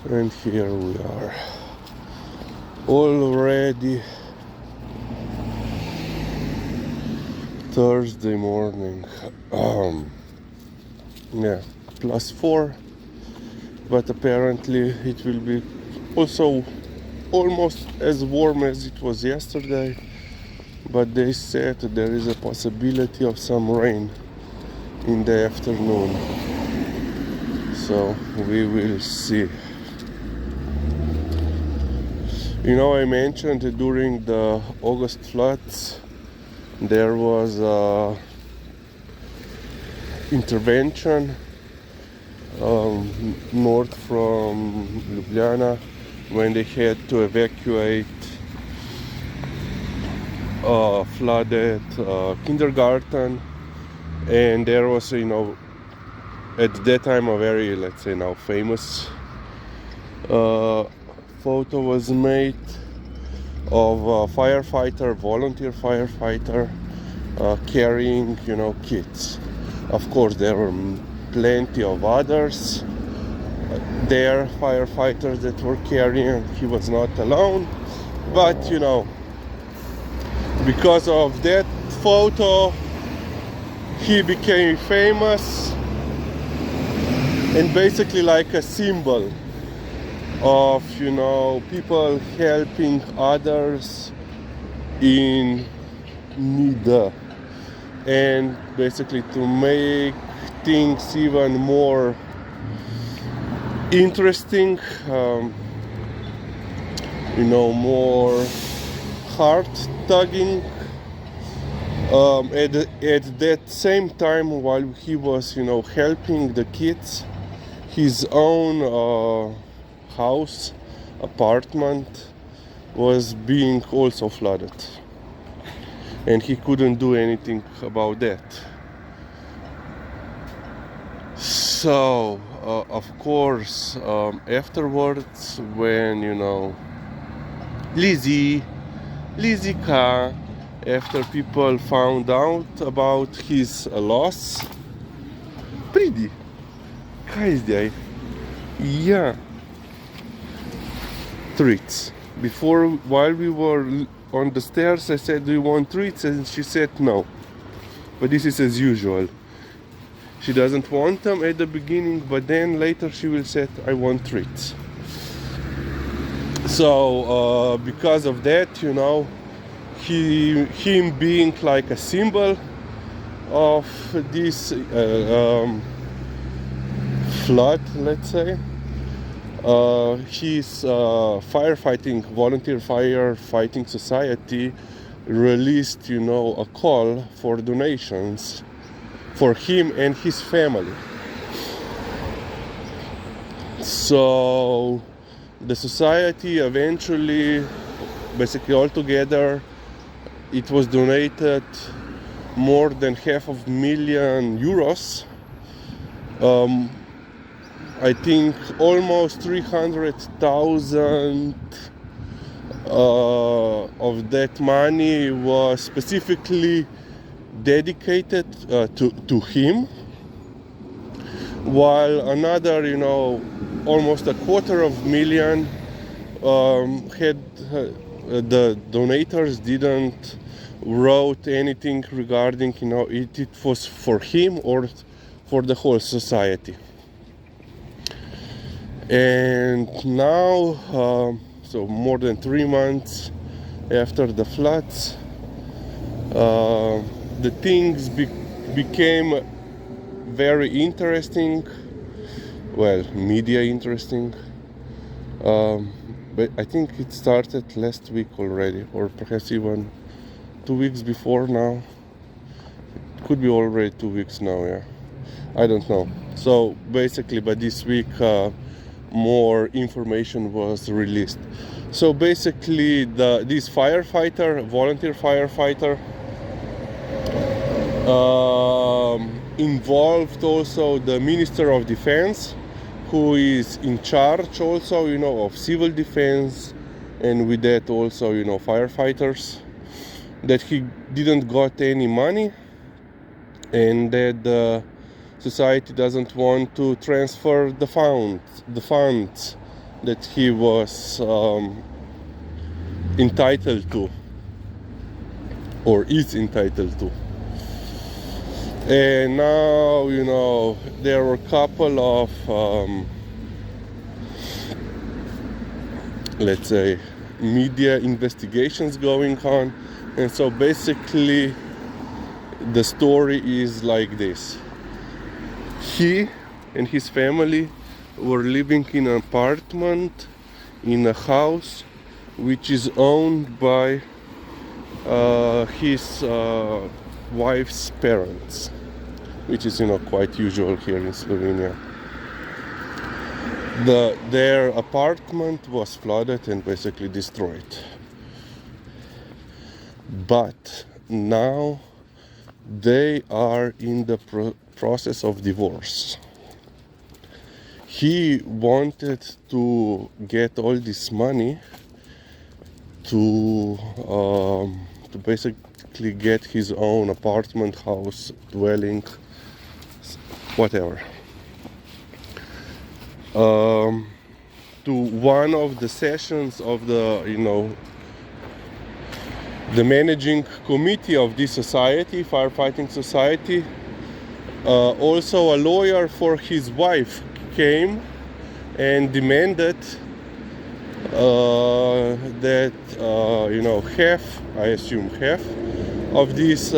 And here we are, already Thursday morning. Yeah, +4, but apparently it will be also almost as warm as it was yesterday, but they said there is a possibility of some rain in the afternoon, so we will see. I mentioned during the August floods there was a intervention north from Ljubljana when they had to evacuate a flooded kindergarten, and there was at that time a very, let's say now, famous photo was made of a volunteer firefighter carrying kids. Of course there were plenty of others there, firefighters that were carrying. He was not alone, but because of that photo he became famous and basically like a symbol of people helping others in need, and basically to make things even more interesting, more heart-tugging. At that same time, while he was helping the kids, his own apartment was being also flooded, and he couldn't do anything about that. So of course afterwards, when Lizika, after people found out about his loss, Pridi, kaj je zdaj? Yeah, treats. Before, while we were on the stairs, I said, do you want treats? And she said no. But this is as usual. She doesn't want them at the beginning, but then later she will say, I want treats. So because of that, him being like a symbol of this flood, let's say, his volunteer firefighting society released a call for donations for him and his family. So the society eventually, basically altogether, it was donated more than €500,000. I think almost 300,000 of that money was specifically dedicated to him, while another, almost $250,000 had the donators didn't wrote anything regarding it was for him or for the whole society. And now, so more than 3 months after the floods, the things became very interesting. Well, media interesting. But I think it started last week already, or perhaps even 2 weeks before now. It could be already 2 weeks now, yeah. I don't know. So basically, but this week more information was released. So basically, this volunteer firefighter, involved also the Minister of Defense, who is in charge also, of civil defense, and with that also, firefighters, that he didn't got any money, and that the society doesn't want to transfer the funds that he was entitled to, or is entitled to. And now, you know, there were a couple of, let's say, media investigations going on. And so basically, the story is like this. He and his family were living in an apartment in a house which is owned by his wife's parents, which is, you know, quite usual here in Slovenia. Their apartment was flooded and basically destroyed. But now they are in the process of divorce. He wanted to get all this money to basically get his own apartment, house, dwelling, whatever. To one of the sessions of the, you know, the managing committee of this society, firefighting society, also a lawyer for his wife came and demanded that you know, half, I assume half of this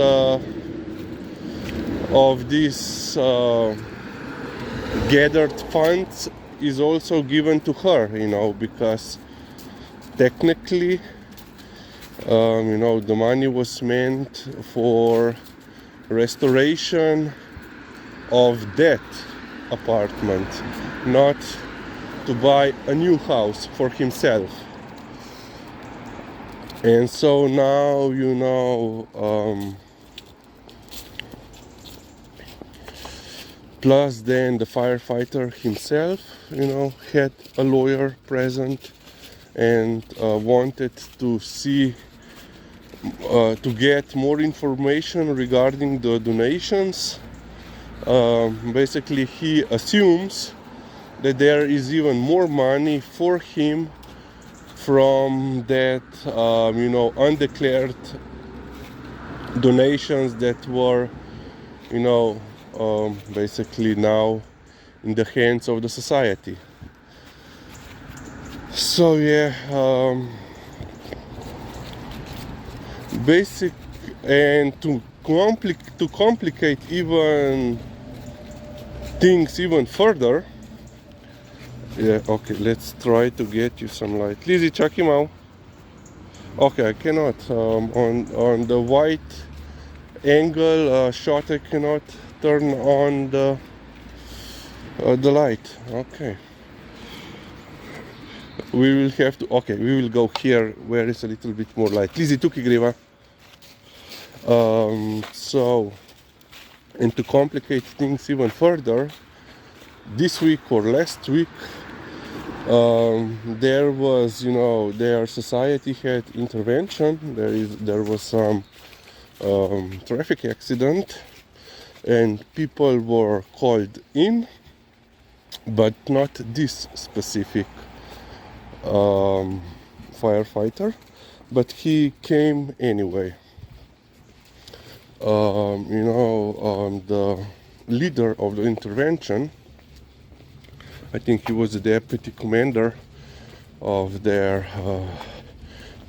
gathered funds is also given to her, you know, because technically, you know, the money was meant for restoration of that apartment, not to buy a new house for himself. And so now, you know, plus then the firefighter himself, you know, had a lawyer present and wanted to see, to get more information regarding the donations. Basically, he assumes that there is even more money for him from that, you know, undeclared donations that were, you know, basically now in the hands of the society. So yeah, basic, and to complicate even things even further. Yeah, okay, let's try to get you some light. Lizzie, check him out. Okay, I cannot. On the wide angle shot, I cannot turn on the light. Okay. We will have to. Okay, we will go here where is a little bit more light. Lizzie, tuki greva. So, and to complicate things even further, this week or last week, there was, you know, their society had intervention. There was some traffic accident, and people were called in, but not this specific firefighter, but he came anyway. You know, the leader of the intervention, I think he was the deputy commander of their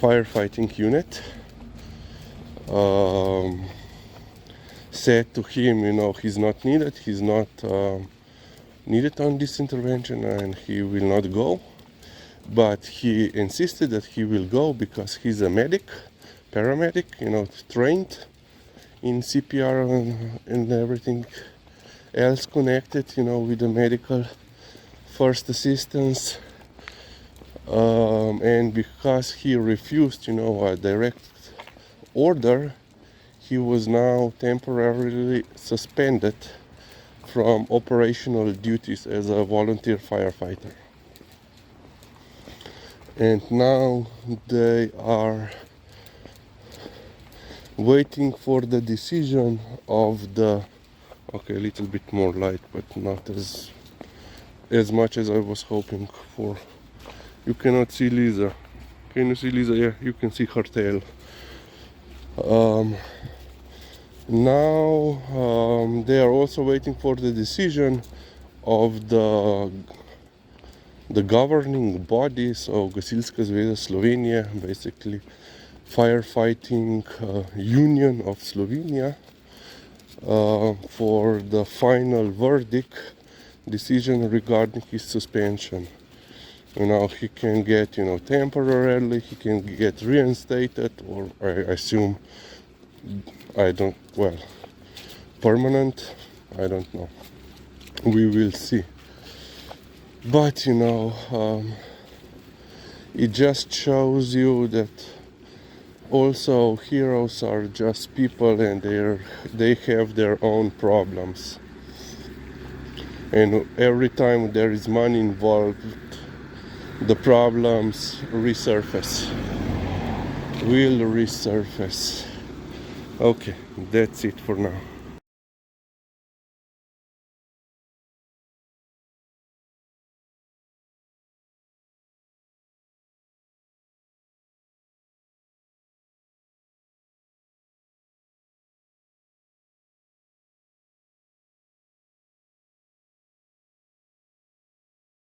firefighting unit, said to him, you know, he's not needed on this intervention and he will not go. But he insisted that he will go because he's a paramedic, you know, trained in CPR and everything else connected, you know, with the medical first assistance. And because he refused, you know, a direct order, he was now temporarily suspended from operational duties as a volunteer firefighter. And now they are waiting for the decision of the, okay, a little bit more light, but not as much as I was hoping for. You cannot see Liza. Can you see Liza? Yeah, you can see her tail. Now they are also waiting for the decision of the governing body, so Gasilska zveza Slovenije, basically firefighting union of Slovenia, for the final verdict decision regarding his suspension. He can get, temporarily, he can get reinstated, or I assume, permanent. I don't know. We will see. But it just shows you that also heroes are just people, and they have their own problems. And every time there is money involved, the problems will resurface. Okay, that's it for now.